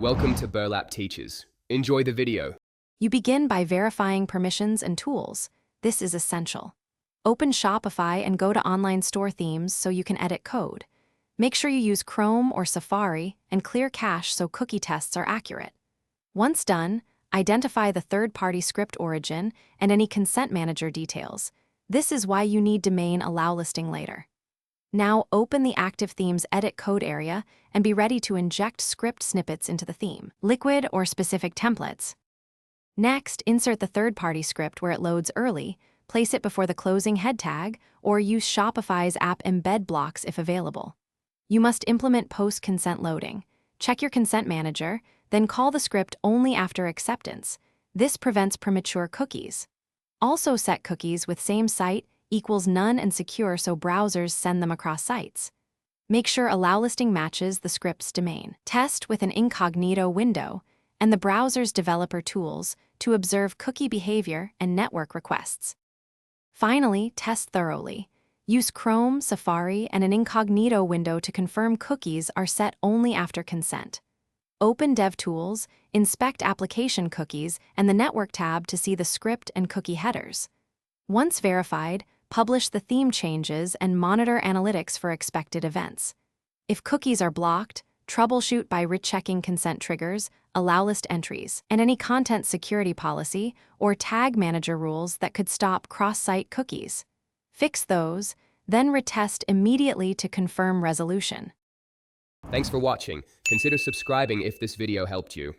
Welcome to Burlap Teachers. Enjoy the video. You begin by verifying permissions and tools. This is essential. Open Shopify and go to online store themes so you can edit code. Make sure you use Chrome or Safari and clear cache so cookie tests are accurate. Once done, identify the third-party script origin and any consent manager details. This is why you need domain allow listing later. Now open the active theme's edit code area and be ready to inject script snippets into the theme, liquid or specific templates. Next, insert the third-party script where it loads early, place it before the closing head tag, or use Shopify's app embed blocks if available. You must implement post-consent loading. Check your consent manager, then call the script only after acceptance. This prevents premature cookies. Also set cookies with same site equals none and secure so browsers send them across sites. Make sure allow listing matches the script's domain. Test with an incognito window and the browser's developer tools to observe cookie behavior and network requests. Finally, test thoroughly. Use Chrome, Safari, and an incognito window to confirm cookies are set only after consent. Open DevTools, inspect application cookies, and the Network tab to see the script and cookie headers. Once verified, publish the theme changes and monitor analytics for expected events. If cookies are blocked, troubleshoot by rechecking consent triggers, allow list entries, and any content security policy or tag manager rules that could stop cross-site cookies. Fix those, then retest immediately to confirm resolution. Thanks for watching. Consider subscribing if this video helped you.